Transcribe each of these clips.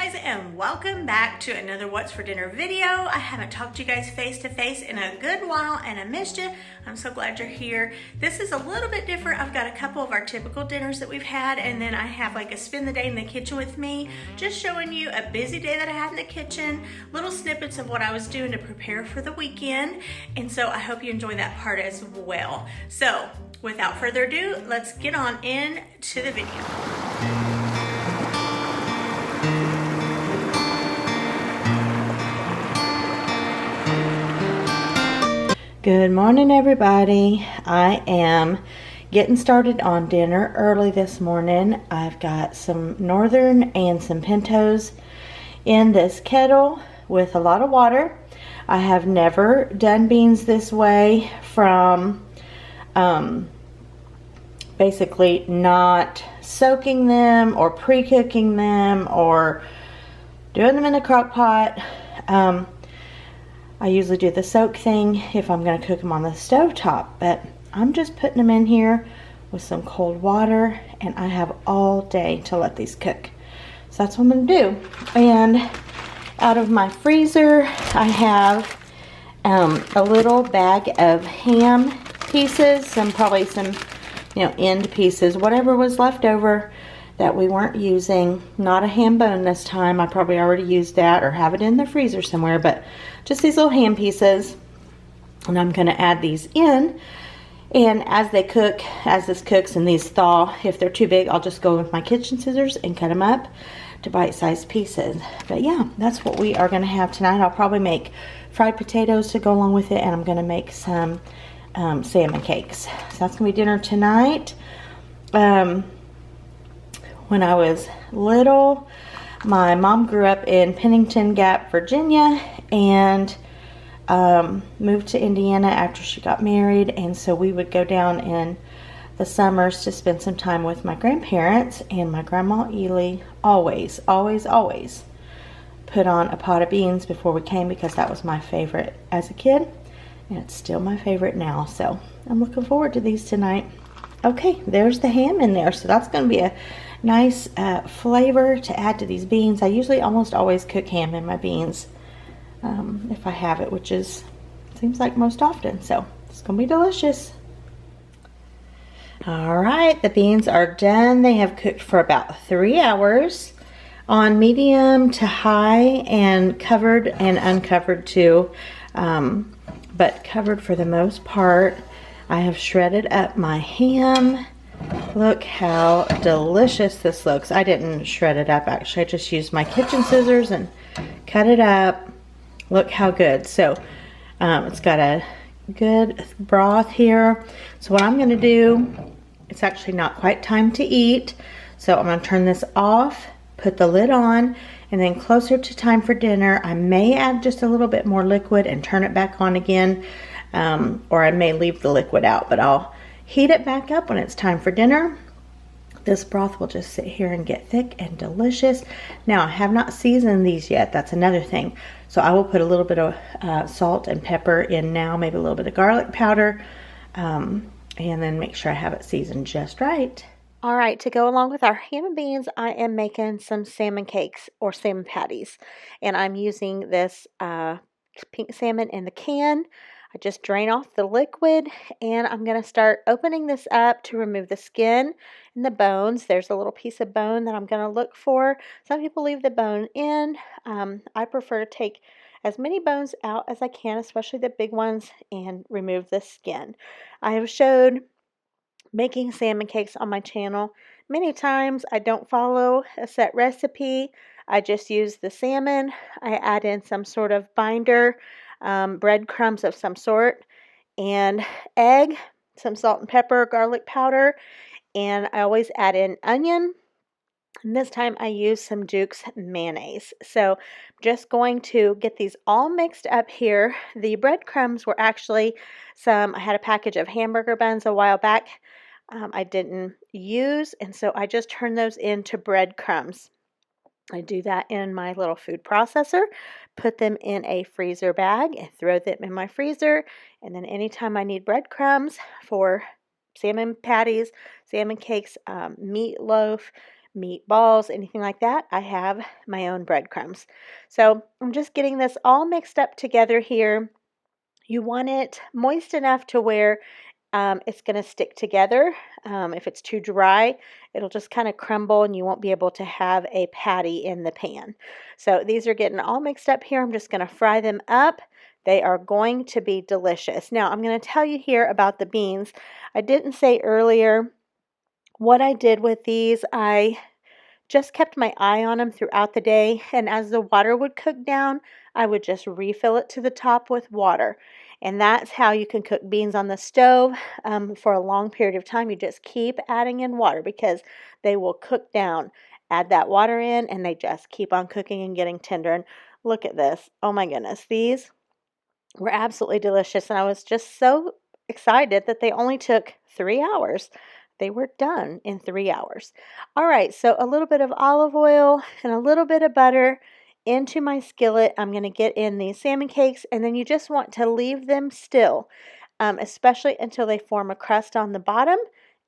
guys, and welcome back to another What's for Dinner video. I haven't talked to you guys face to face in a good while and I missed you. I'm so glad you're here. This is a little bit different. I've got a couple of our typical dinners that we've had, and then I have like a spend the day in the kitchen with me, just showing you a busy day that I had in the kitchen, little snippets of what I was doing to prepare for the weekend. And so I hope you enjoy that part as well. So without further ado, let's get on in to the video. Good morning, everybody. I am getting started on dinner early this morning. I've got some northern and some pintos in this kettle with a lot of water. I have never done beans this way, from basically not soaking them or pre-cooking them or doing them in a crock pot. I usually do the soak thing if I'm going to cook them on the stove top, but I'm just putting them in here with some cold water, and I have all day to let these cook. So that's what I'm going to do. And out of my freezer, I have a little bag of ham pieces, probably some end pieces, whatever was left over that we weren't using. Not a ham bone this time. I probably already used that or have it in the freezer somewhere, but just these little ham pieces. And I'm going to add these in, and as they cook, as this cooks and these thaw, if they're too big, I'll just go with my kitchen scissors and cut them up to bite-sized pieces. But yeah, that's what we are going to have tonight. I'll probably make fried potatoes to go along with it, and I'm going to make some salmon cakes. So that's going to be dinner tonight. When I was little, my mom grew up in Pennington Gap, Virginia, and moved to Indiana after she got married, and so we would go down in the summers to spend some time with my grandparents, and my grandma Ely always put on a pot of beans before we came, because that was my favorite as a kid, and it's still my favorite now. So I'm looking forward to these tonight. Okay, there's the ham in there, so that's going to be a nice flavor to add to these beans. I usually almost always cook ham in my beans if I have it, which seems like most often. So it's gonna be delicious. All right, the beans are done. They have cooked for about 3 hours on medium to high, and covered and uncovered too, but covered for the most part. I have shredded up my ham. Look how delicious this looks. I didn't shred it up, actually. I just used my kitchen scissors and cut it up. Look how good. So it's got a good broth here. So what I'm going to do, it's actually not quite time to eat, so I'm going to turn this off, put the lid on, and then closer to time for dinner, I may add just a little bit more liquid and turn it back on again, or I may leave the liquid out, but I'll heat it back up when it's time for dinner. This broth will just sit here and get thick and delicious. Now, I have not seasoned these yet. That's another thing. So I will put a little bit of salt and pepper in now, maybe a little bit of garlic powder, and then make sure I have it seasoned just right. All right, to go along with our ham and beans, I am making some salmon cakes or salmon patties. And I'm using this pink salmon in the can. I just drain off the liquid, and I'm going to start opening this up to remove the skin and the bones. There's a little piece of bone that I'm going to look for. Some people leave the bone in. I prefer to take as many bones out as I can, especially the big ones, and remove the skin. I have showed making salmon cakes on my channel many times. I don't follow a set recipe. I just use the salmon. I add in some sort of binder, breadcrumbs of some sort, and egg, some salt and pepper, garlic powder, and I always add in onion. And this time I use some Duke's mayonnaise. So just going to get these all mixed up here. The breadcrumbs were actually I had a package of hamburger buns a while back I didn't use, and so I just turned those into breadcrumbs. I do that in my little food processor, put them in a freezer bag and throw them in my freezer. And then anytime I need breadcrumbs for salmon patties, salmon cakes, meatloaf, meatballs, anything like that, I have my own breadcrumbs. So I'm just getting this all mixed up together here. You want it moist enough to where it's going to stick together. If it's too dry, it'll just kind of crumble and you won't be able to have a patty in the pan. So these are getting all mixed up here. I'm just going to fry them up. They are going to be delicious. Now, I'm going to tell you here about the beans. I didn't say earlier what I did with these. I just kept my eye on them throughout the day, and as the water would cook down, I would just refill it to the top with water. And that's how you can cook beans on the stove for a long period of time. You just keep adding in water because they will cook down. Add that water in and they just keep on cooking and getting tender. And look at this. Oh my goodness. These were absolutely delicious, and I was just so excited that they only took 3 hours. They were done in 3 hours. All right, so a little bit of olive oil and a little bit of butter into my skillet. I'm going to get in these salmon cakes, and then you just want to leave them still, especially until they form a crust on the bottom,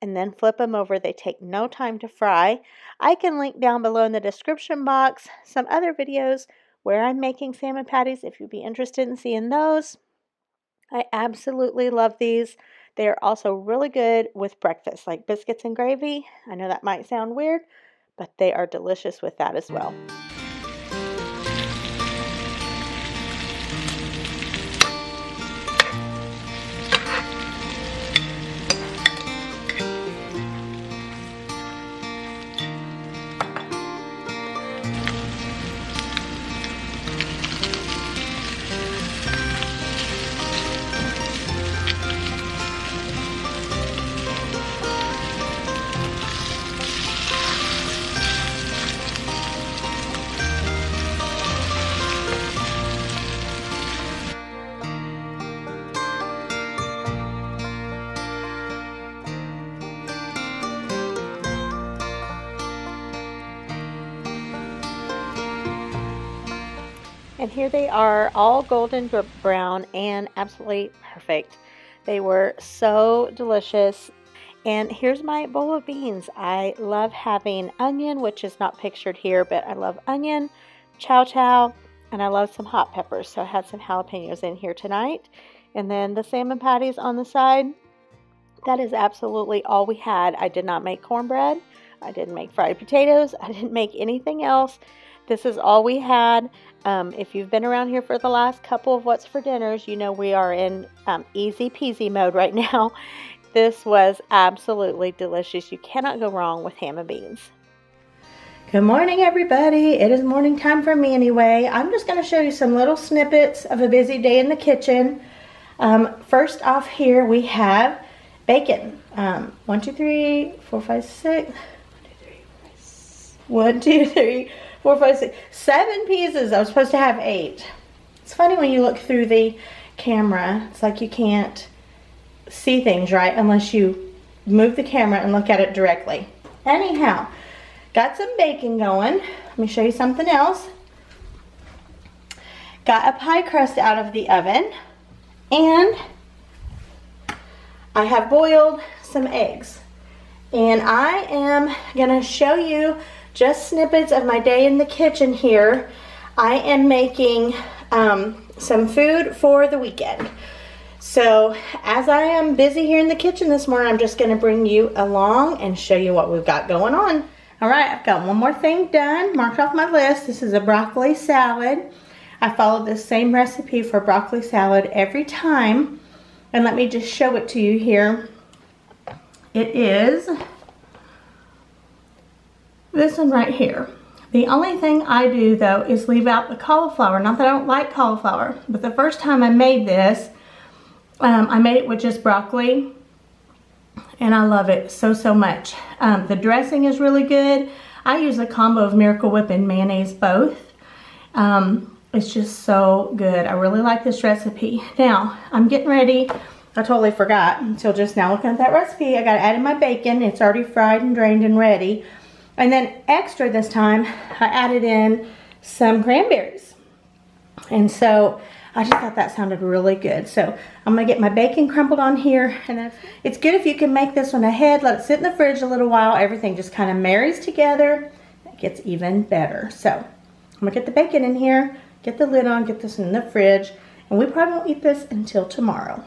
and then flip them over. They take no time to fry. I can link down below in the description box some other videos where I'm making salmon patties if you'd be interested in seeing those. I absolutely love these. They are also really good with breakfast, like biscuits and gravy. I know that might sound weird, but they are delicious with that as well. And here they are, all golden brown and absolutely perfect. They were so delicious. And here's my bowl of beans. I love having onion, which is not pictured here, but I love onion, chow chow, and I love some hot peppers. So I had some jalapenos in here tonight. And then the salmon patties on the side. That is absolutely all we had. I did not make cornbread. I didn't make fried potatoes. I didn't make anything else. This is all we had. If you've been around here for the last couple of What's for Dinners, you know we are in easy peasy mode right now. This was absolutely delicious. You cannot go wrong with ham and beans. Good morning, everybody. It is morning time for me anyway. I'm just going to show you some little snippets of a busy day in the kitchen. First off here we have bacon. 1, 2, 3, 4, 5, 6. 1, 2, 3, 4, 5, 6. 7 pieces. I was supposed to have 8. It's funny when you look through the camera. It's like you can't see things right unless you move the camera and look at it directly. Anyhow, got some bacon going. Let me show you something else. Got a pie crust out of the oven, and I have boiled some eggs. And I am gonna show you just snippets of my day in the kitchen here. I am making some food for the weekend. So as I am busy here in the kitchen this morning, I'm just going to bring you along and show you what we've got going on. All right, I've got one more thing done, marked off my list. This is a broccoli salad. I follow the same recipe for broccoli salad every time. And let me just show it to you here. It is this one right here. The only thing I do though is leave out the cauliflower. Not that I don't like cauliflower, but the first time I made this, I made it with just broccoli, and I love it so much. The dressing is really good. I use a combo of Miracle Whip and mayonnaise both. It's just so good. I really like this recipe. Now, I'm getting ready. I totally forgot until just now looking at that recipe. I got to add in my bacon. It's already fried and drained and ready. And then extra this time, I added in some cranberries. And so I just thought that sounded really good. So I'm gonna get my bacon crumbled on here, and it's good if you can make this one ahead, let it sit in the fridge a little while, everything just kind of marries together, it gets even better. So I'm gonna get the bacon in here, get the lid on, get this in the fridge, and we probably won't eat this until tomorrow.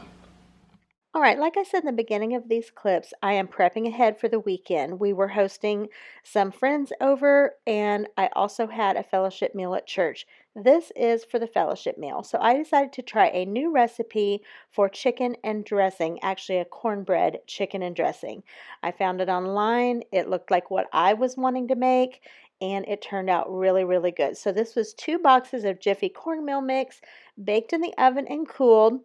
All right, like I said in the beginning of these clips, I am prepping ahead for the weekend. We were hosting some friends over, and I also had a fellowship meal at church. This is for the fellowship meal. So I decided to try a new recipe for chicken and dressing, actually a cornbread chicken and dressing. I found it online. It looked like what I was wanting to make, and it turned out really, really good. So this was 2 boxes of Jiffy cornmeal mix, baked in the oven and cooled.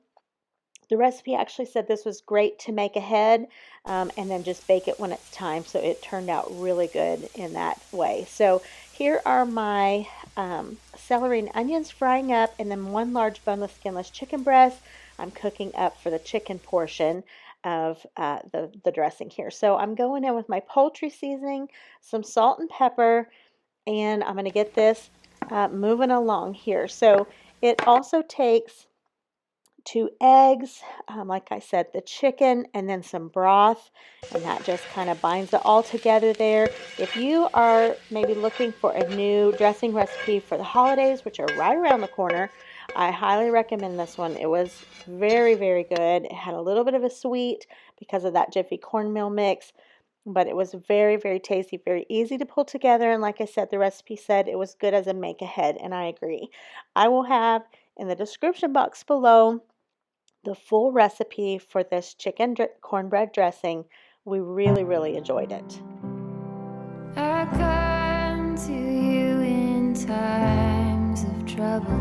The recipe actually said this was great to make ahead and then just bake it when it's time. So it turned out really good in that way. So here are my celery and onions frying up, and then 1 large boneless skinless chicken breast I'm cooking up for the chicken portion of the dressing here. So I'm going in with my poultry seasoning, some salt and pepper, and I'm going to get this moving along here. So it also takes 2 eggs, like I said, the chicken, and then some broth, and that just kind of binds it all together there. If you are maybe looking for a new dressing recipe for the holidays, which are right around the corner, I highly recommend this one. It was very, very good. It had a little bit of a sweet because of that Jiffy cornmeal mix, but it was very, very tasty, very easy to pull together, and like I said, the recipe said it was good as a make ahead, and I agree. I will have in the description box below the full recipe for this chicken cornbread dressing. We really, really enjoyed it. I come to you in times of trouble.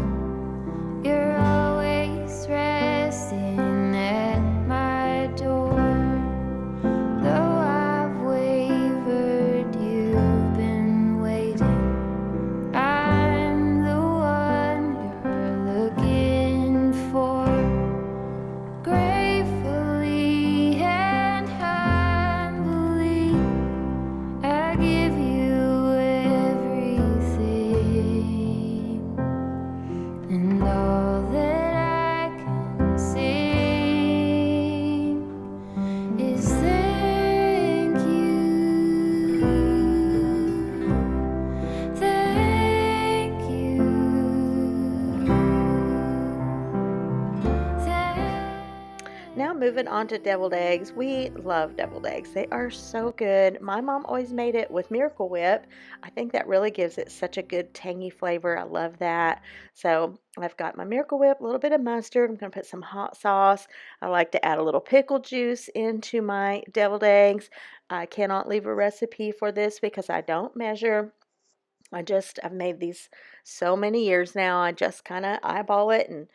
You're always resting at my door. Though I've wavered, you've been waiting. I'm the one you're looking for. Gratefully and humbly, I give you everything, and all that I can sing is thank you, thank you, Now moving on to deviled eggs. We love deviled eggs. They are so good. My mom always made it with Miracle Whip. I think that really gives it such a good tangy flavor. I love that. So I've got my Miracle Whip, a little bit of mustard. I'm going to put some hot sauce. I like to add a little pickle juice into my deviled eggs. I cannot leave a recipe for this because I don't measure. I've made these so many years now. I just kind of eyeball it, and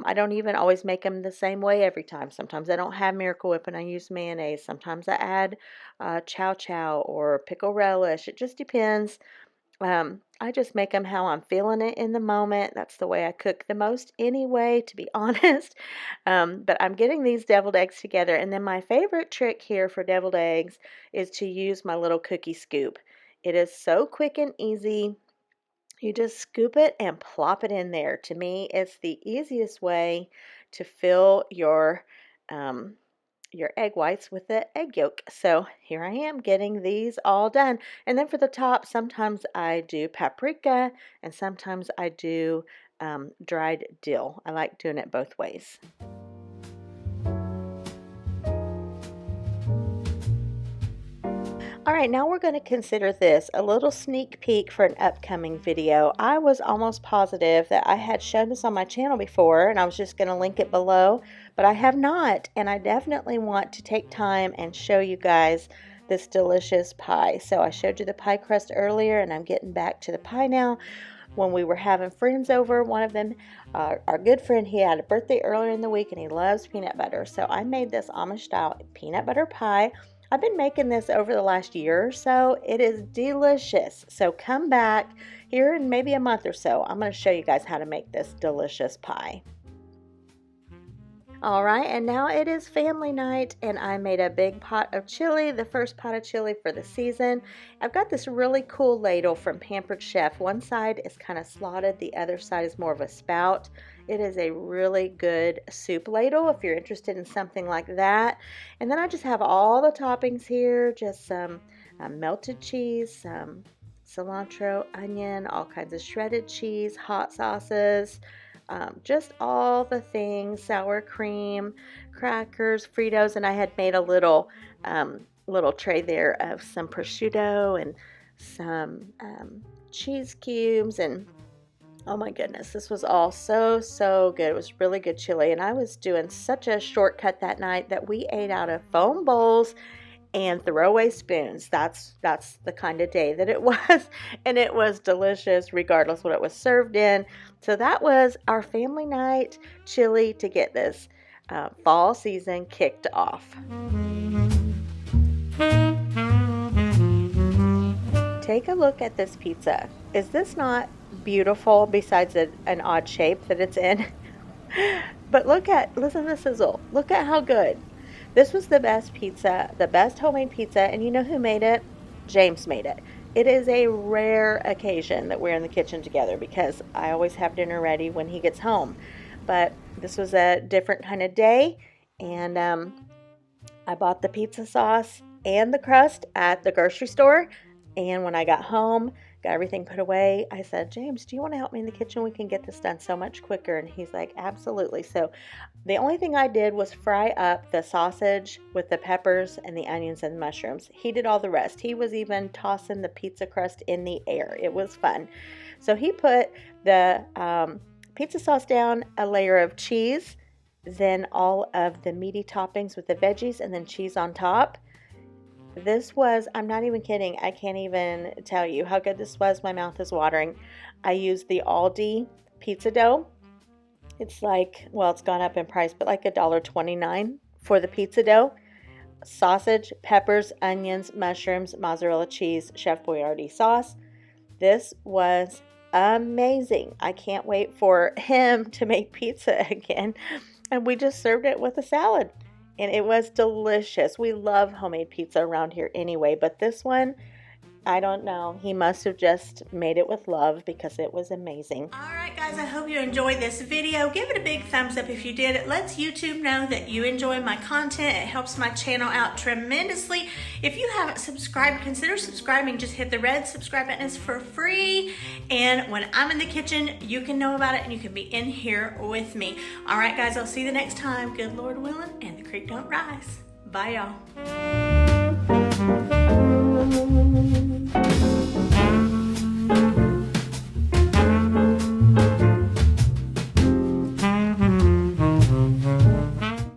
I don't even always make them the same way every time. Sometimes I don't have Miracle Whip and I use mayonnaise. Sometimes I add chow chow or pickle relish. It just depends. I just make them how I'm feeling it in the moment. That's the way I cook the most anyway, to be honest. But I'm getting these deviled eggs together. And then my favorite trick here for deviled eggs is to use my little cookie scoop. It is so quick and easy. You just scoop it and plop it in there. To me, it's the easiest way to fill your egg whites with the egg yolk. So here I am getting these all done. And then for the top, sometimes I do paprika and sometimes I do dried dill. I like doing it both ways. All right, now we're going to consider this a little sneak peek for an upcoming video. I was almost positive that I had shown this on my channel before, and I was just going to link it below, but I have not, and I definitely want to take time and show you guys this delicious pie. So I showed you the pie crust earlier, and I'm getting back to the pie now. When we were having friends over, one of them, our good friend, he had a birthday earlier in the week, and he loves peanut butter. So I made this Amish style peanut butter pie. I've been making this over the last year or so. It is delicious. So come back here in maybe a month or so. I'm going to show you guys how to make this delicious pie. All right, and now it is family night, and I made a big pot of chili, the first pot of chili for the season. I've got this really cool ladle from Pampered Chef. One side is kind of slotted, the other side is more of a spout. It is a really good soup ladle if you're interested in something like that. And then I just have all the toppings here, just some melted cheese, some cilantro, onion, all kinds of shredded cheese, hot sauces, just all the things, sour cream, crackers, Fritos, and I had made a little tray there of some prosciutto and some cheese cubes, and oh my goodness, this was all so good. It was really good chili, and I was doing such a shortcut that night that we ate out of foam bowls and throwaway spoons. That's the kind of day that it was, and it was delicious regardless what it was served in. So that was our family night chili to get this fall season kicked off. Take a look at this pizza. Is this not beautiful, besides an odd shape that it's in? But listen to the sizzle. Look at how good. This was the best pizza, the best homemade pizza, and you know who made it? James made it. It is a rare occasion that we're in the kitchen together because I always have dinner ready when he gets home. But this was a different kind of day, and I bought the pizza sauce and the crust at the grocery store, and when I got home, got everything put away, I said, James, do you want to help me in the kitchen? We can get this done so much quicker. And he's like, absolutely. So the only thing I did was fry up the sausage with the peppers and the onions and the mushrooms. He did all the rest. He was even tossing the pizza crust in the air. It was fun. So he put the pizza sauce down, a layer of cheese, then all of the meaty toppings with the veggies, and then cheese on top. This was, I'm not even kidding, I can't even tell you how good this was. My mouth is watering. I used the Aldi pizza dough. It's like, well, it's gone up in price, but like $1.29 for the pizza dough. Sausage, peppers, onions, mushrooms, mozzarella cheese, Chef Boyardee sauce. This was amazing. I can't wait for him to make pizza again. And we just served it with a salad. And it was delicious. We love homemade pizza around here anyway, but this one, I don't know. He must have just made it with love because it was amazing. All right, guys, I hope you enjoyed this video. Give it a big thumbs up if you did. It lets YouTube know that you enjoy my content. It helps my channel out tremendously. If you haven't subscribed, consider subscribing. Just hit the red subscribe button. It's for free. And when I'm in the kitchen, you can know about it and you can be in here with me. All right, guys, I'll see you the next time. Good Lord willing, and the creek don't rise. Bye, y'all.